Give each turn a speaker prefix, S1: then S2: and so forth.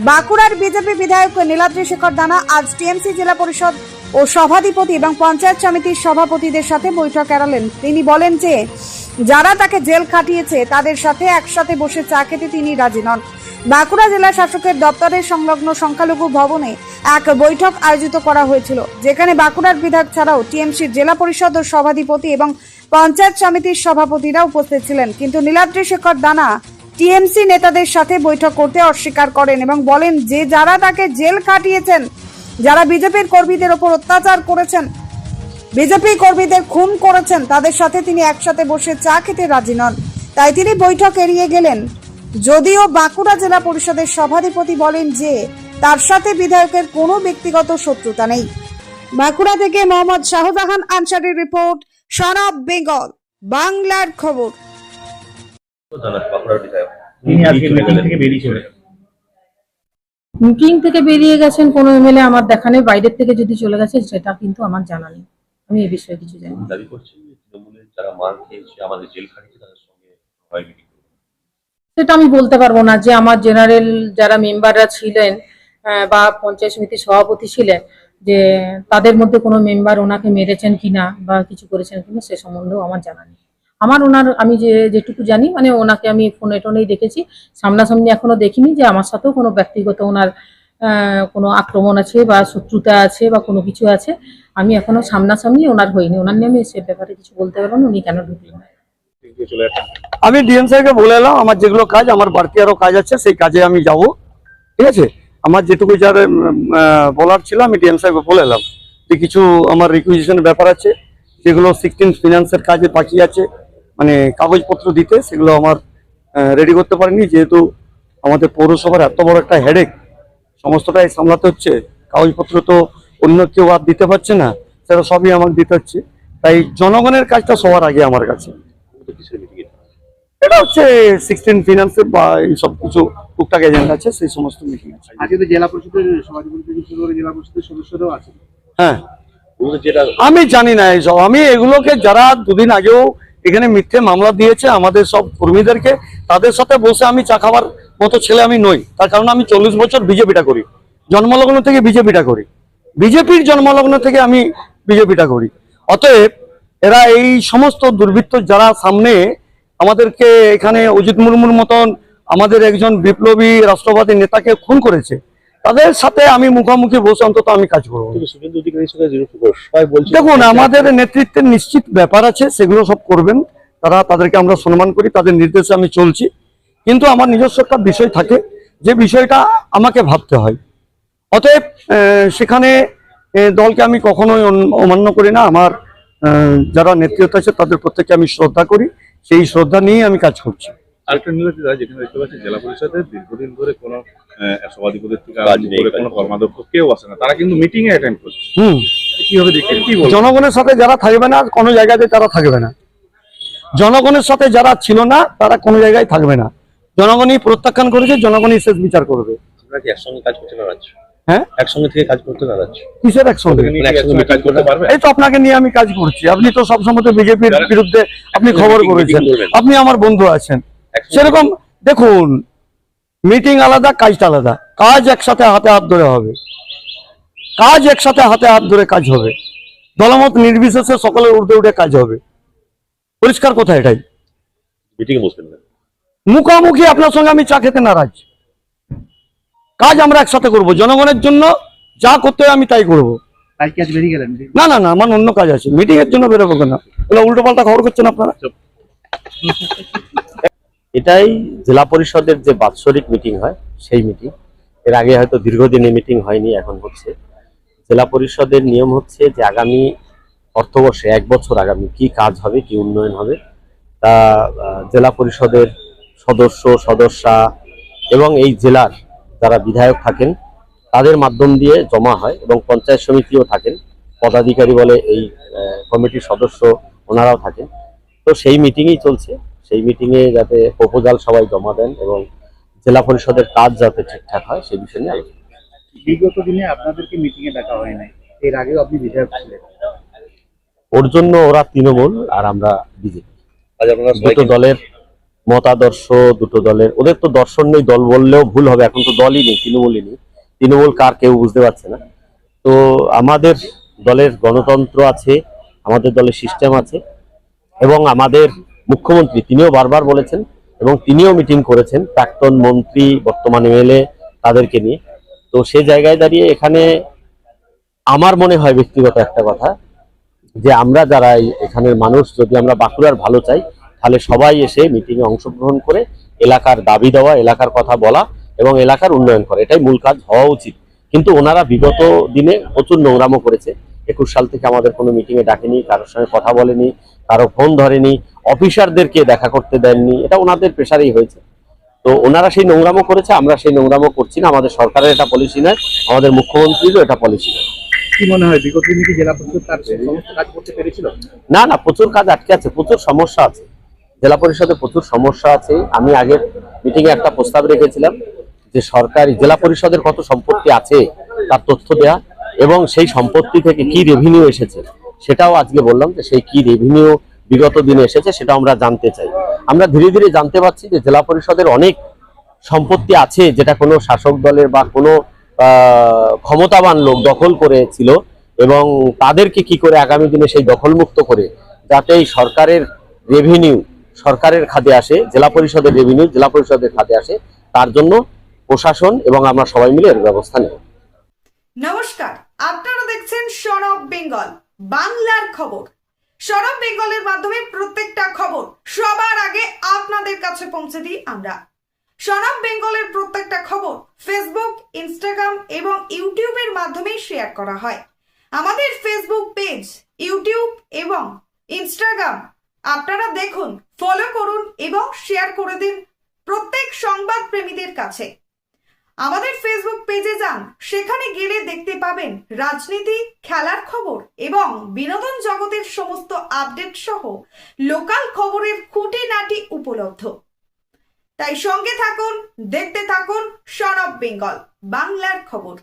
S1: বাঁকুড়ার বিজেপি বিধায়ক নীলাদ্রি শেখর দানা আজ টিএমসি জেলা পরিষদ ও সভাধিপতি এবং পঞ্চায়েত সমিতির সভাপতিদের সাথে বৈঠক এড়ালেন। তিনি বলেন যে যারা তাকে জেল খাটিয়েছে তাদের সাথে একসাথে বসে চা খেতে তিনি রাজি নন। বাঁকুড়া জেলা শাসকের দপ্তরের সংলগ্ন সংখ্যালঘু ভবনে এক বৈঠক আয়োজিত করা হয়েছিল, যেখানে বাঁকুড়ার বিধায়ক ছাড়াও টিএমসির জেলা পরিষদ ও সভাধিপতি এবং পঞ্চায়েত সমিতির সভাপতিরা উপস্থিত ছিলেন। কিন্তু নীলাদ্রি শেখর দানা টিএমসি নেতাদের সাথে বৈঠক করতে অস্বীকার করেন এবং বলেন যে যারা তাকে জেল খাটিয়েছেন, যারা বিজেপির কর্মীদের ওপর অত্যাচার করেছেন, বিজেপি কর্মীদের খুন করেছেন, তাদের সাথে তিনি একসাথে বসে চা খেতে রাজি নন। তাই তিনি বৈঠক এড়িয়ে গেলেন। যদিও বাঁকুড়া জেলা পরিষদের সভাধিপতি বলেন যে তার সাথে বিধায়কের কোনো ব্যক্তিগত শত্রুতা নেই। বাঁকুড়া থেকে মোহাম্মদ শাহজাহান আনসারির রিপোর্ট, সন অফ বেঙ্গল, বাংলার খবর।
S2: মিটিং থেকে বেরিয়ে গেছেন কোন এমএলএ আমার দেখা নেই, বাইরের থেকে যদি চলে গেছে সেটা কিন্তু আমার জানা নেই। আমি এই বিষয়ে কিছু জানি না।
S3: দাবি করছেন যে তৃণমূলের যারা মার খেয়েছে আমাদের জেল খাটিয়েছে তাদের সঙ্গে হয় মিটিং।
S2: সেটা আমি বলতে পারবো না যে আমার জেনারেল যারা মেম্বাররা ছিলেন বা পঞ্চায়েত সমিতির সভাপতি ছিলেন যে তাদের মধ্যে কোনো মেম্বার ওনাকে মেরেছেন কিনা বা কিছু করেছেন কিনা সে সম্বন্ধেও আমার জানা নেই। আমি যেটুকু জানি মানে ওনাকে আমি ফোনে টোনেই দেখেছি, সামনাসামনি এখনো দেখিনি যে আমার সাথেও কোনো ব্যক্তিগত ওনার কোনো আক্রমণ আছে বা শত্রুতা আছে বা কোনো কিছু আছে। আমি এখনো সামনাসামনি ওনার হইনি, ওনার নিয়ে আমি সে ব্যাপারে কিছু বলতে পারবো না। উনি কেন ঢুকলেন
S4: আমি ডিএম সাহেবকে বলে এলাম আমার যেগুলো কাজ, আমার বাড়তি আরো কাজ আছে, সেই কাজে আমি যাব। ঠিক আছে, আমার যেটুকু যার বলার ছিল আমি ডিএম সাহেবকে বলে এলাম যে কিছু আমার রিকুইজিশনের ব্যাপার আছে, যেগুলো 16 ফিনান্সের কাজে বাকি আছে, মানে কাগজপত্র দিতে, সেগুলো আমার রেডি করতে পারিনি। যেহেতু আমাদের পৌরসভার এত বড় একটা হেডেক, সমস্তটাই সামলাতে হচ্ছে, কাগজপত্র তো অন্য কেউ আর দিতে পারছে না, সেটা সবই আমাকে দিতে হচ্ছে। তাই জনগণের কাজটা সবার আগে আমার কাছে। এটা হচ্ছে 16 ফিনান্সের বা এই সব কিছু টুকটাক এজেন্ট আছে, সেই সমস্ত মিটিং আছে।
S5: আজকে জেলা পরিষদের সভাধিপতি থেকে শুরু করে জেলা পরিষদের সদস্যরাও আছে।
S4: হ্যাঁ, আমি জানি না এইসব। আমি এগুলোকে যারা দুদিন আগেও এখানে মিথ্যে মামলা দিয়েছে আমাদের সব কর্মীদেরকে, তাদের সাথে বসে আমি চা খাবার মতো ছেলে আমি নই। তার কারণ আমি 40 বছর বিজেপিটা করি, জন্মলগ্ন থেকে বিজেপিটা করি, বিজেপির জন্মলগ্ন থেকে আমি বিজেপিটা করি। অতএব এরা এই সমস্ত দুর্বৃত্ত যারা সামনে আমাদেরকে এখানে অজিত মুর্মুর মতন আমাদের একজন বিপ্লবী রাষ্ট্রবাদী নেতাকে খুন করেছে, তাদের সাথে আমি মুখোমুখি বসে অন্তত আমি কাজ করবো। দেখুন, আমাদের নেতৃত্বের নিশ্চিত ব্যাপার আছে, সেগুলো সব করবেন তারা, তাদেরকে আমরা সম্মান করি, তাদের নির্দেশে আমি চলছি। কিন্তু আমার নিজস্ব একটা বিষয় থাকে, যে বিষয়টা আমাকে ভাবতে হয়। অতএব সেখানে দলকে আমি কখনোই অমান্য করি না। আমার যারা নেতৃত্ব আছে তাদের প্রত্যেককে আমি শ্রদ্ধা করি, সেই শ্রদ্ধা নিয়ে আমি কাজ করছি।
S3: আরেকটা নিউজ যেখানে দেখতে পাচ্ছি জেলা পরিষদের দীর্ঘদিন ধরে কোনো সভাধিপতির থেকে কোনো কর্মাধ্যক্ষ কেউ আসে না, তারা কিন্তু মিটিং এ অ্যাটেন্ড করছে। কিভাবে দেখেন, কি বলবেন?
S4: জনগণের সাথে যারা থাকবে না কোনো জায়গাতে তারা থাকবে না, জনগণের সাথে যারা ছিল না তারা কোনো জায়গায় থাকবে না। জনগণই প্রত্যাখ্যান করেছে, জনগণই শেষ বিচার করবে।
S3: আপনারা কি একসঙ্গে কাজ করতে নারাজ?
S4: হ্যাঁ,
S3: একসঙ্গে থেকে কাজ করতে নারাজ?
S4: কিসের একসঙ্গে?
S3: কাজ করতে পারবে?
S4: এই তো আপনাকে নিয়ে আমি কাজ করছি। আপনি তো সবসময় বিজেপির বিরুদ্ধে আপনি খবর করেছেন, আপনি আমার বন্ধু আছেন। সেরকম দেখুন, মিটিং আলাদা, কাজটা আলাদা। কাজ একসাথে হাতে হাত ধরে হবে, কাজ একসাথে হাতে হাত ধরে কাজ হবে, দলমত নির্বিশেষে সকলের ঊর্ধ্বে উঠে কাজ হবে। পরিষ্কার কথা এটাই।
S3: মিটিং এ বসবেন না,
S4: মুখোমুখি আপনার সঙ্গে আমি চা খেতে নারাজ। কাজ আমরা একসাথে করব, জনগণের জন্য যা করতে হয় আমি তাই করবো। না না না, আমার অন্য কাজ আছে, মিটিং এর জন্য বেরোবো কেন? উল্টো পাল্টা খবর করছেন আপনারা।
S6: এটাই জেলা পরিষদের যে বাৎসরিক মিটিং হয় সেই মিটিং। এর আগে হয়তো দীর্ঘদিনে মিটিং হয়নি, এখন হচ্ছে। জেলা পরিষদের নিয়ম হচ্ছে যে আগামী অর্থবর্ষে 1 বছর আগামী কি কাজ হবে, কি উন্নয়ন হবে, তা জেলা পরিষদের সদস্যা এবং এই জেলার যারা বিধায়ক থাকেন তাদের মাধ্যম দিয়ে জমা হয়, এবং পঞ্চায়েত সমিতিও থাকেন, পদাধিকারী বলে এই কমিটির সদস্য ওনারাও থাকেন। তো সেই মিটিংই চলছে। সেই মিটিংয়ে যাতে প্রপোজাল সবাই জমা দেন এবং জেলা পরিষদের কাজ যাতে ঠিকঠাক হয় সেই বিষয় নিয়ে আলোচনা।
S5: বিগত দিনে আপনাদেরকে মিটিং এ ডাকা হয় নাই, এর আগেও আপনি বিধায়ক ছিলেন।
S6: ওর জন্য ওরা তৃণমূল আর আমরা বিজেপি, দুটো দলের মতাদর্শ দুটো দলের, ওদের তো দর্শন নেই, দল বললেও ভুল হবে, এখন তো দলই নেই, তৃণমূলই নেই। তৃণমূল কার কেউ বুঝতে পারছে না। তো আমাদের দলের গণতন্ত্র আছে, আমাদের দলের সিস্টেম আছে, এবং আমাদের মুখ্যমন্ত্রী তিনিও বারবার বলেছেন এবং তিনিও মিটিং করেছেন প্রাক্তন মন্ত্রী বর্তমান এমএলএ তাদেরকে নিয়ে। তো সেই জায়গায় দাঁড়িয়ে এখানে আমার মনে হয় ব্যক্তিগত একটা কথা, যে আমরা যারা এখানের মানুষ যদি আমরা বাঁকুড়ার ভালো চাই, তাহলে সবাই এসে মিটিংয়ে অংশগ্রহণ করে এলাকার দাবি দেওয়া, এলাকার কথা বলা এবং এলাকার উন্নয়ন করা, এটাই মূল কাজ হওয়া উচিত। কিন্তু ওনারা বিগত দিনে প্রচুর নোংরামো করেছে। 21 সাল থেকে আমাদের কোনো মিটিংয়ে ডাকেনি, কারোর সঙ্গে কথা বলেনি, কারো ফোন ধরেনি, অফিসারদেরকে দেখা করতে দেননি, এটা ওনাদের প্রেশারেই হয়েছে। তো ওনারা সেই নোংরামো করেছে, আমরা সেই নোংরামো করছি না। আমাদের সরকারের এটা পলিসি নয়, আমাদের মুখ্যমন্ত্রীরও এটা পলিসি নয়।
S5: কি মনে হয় বিগত দিনে কি জেলা পরিষদ তার সমস্ত কাজ করতে পেরেছিল?
S6: না না, প্রচুর কাজ আটকে আছে, প্রচুর সমস্যা আছে, জেলা পরিষদে প্রচুর সমস্যা আছে। আমি আগের মিটিং এ একটা প্রস্তাব রেখেছিলাম যে সরকারি জেলা পরিষদের কত সম্পত্তি আছে তার তথ্য দেয়া, এবং সেই সম্পত্তি থেকে কি রেভিনিউ এসেছে সেটাও আজকে বললাম, যে সেই কি রেভিনিউ বিগত দিনে এসেছে সেটা আমরা জানতে চাই। আমরা ধীরে ধীরে জানতে পারছি যে জেলা পরিষদের অনেক সম্পত্তি আছে যেটা কোনো শাসক দলের বা কোনো ক্ষমতাবান লোক দখল করেছিল, এবং তাদেরকে কি করে আগামী দিনে সেই দখলমুক্ত করে যাতে এই সরকারের রেভিনিউ সরকারের খাতে আসে, জেলা পরিষদের রেভিনিউ জেলা পরিষদের খাতে আসে, তার জন্য প্রশাসন এবং আমরা সবাই মিলে এর ব্যবস্থা নেব।
S1: নমস্কার, আপনারা দেখছেন সন অফ বেঙ্গল বাংলার খবর। সন অফ বেঙ্গলের মাধ্যমে প্রত্যেকটা খবর সবার আগে আপনাদের কাছে পৌঁছে দিই আমরা। সন অফ বেঙ্গলের প্রত্যেকটা খবর ফেসবুক, ইনস্টাগ্রাম এবং ইউটিউবের মাধ্যমে শেয়ার করা হয়। আমাদের ফেসবুক পেজ, ইউটিউব এবং ইনস্টাগ্রাম আপনারা দেখুন, ফলো করুন এবং শেয়ার করে দিন প্রত্যেক সংবাদ প্রেমীদের কাছে। আমাদের ফেসবুক পেজে যান, সেখানে গেলে দেখতে পাবেন রাজনীতি, খেলার খবর এবং বিনোদন জগতের সমস্ত আপডেট সহ লোকাল খবরের খুঁটিনাটি উপলব্ধ। তাই সঙ্গে থাকুন, দেখতে থাকুন সন অফ বেঙ্গল বাংলার খবর।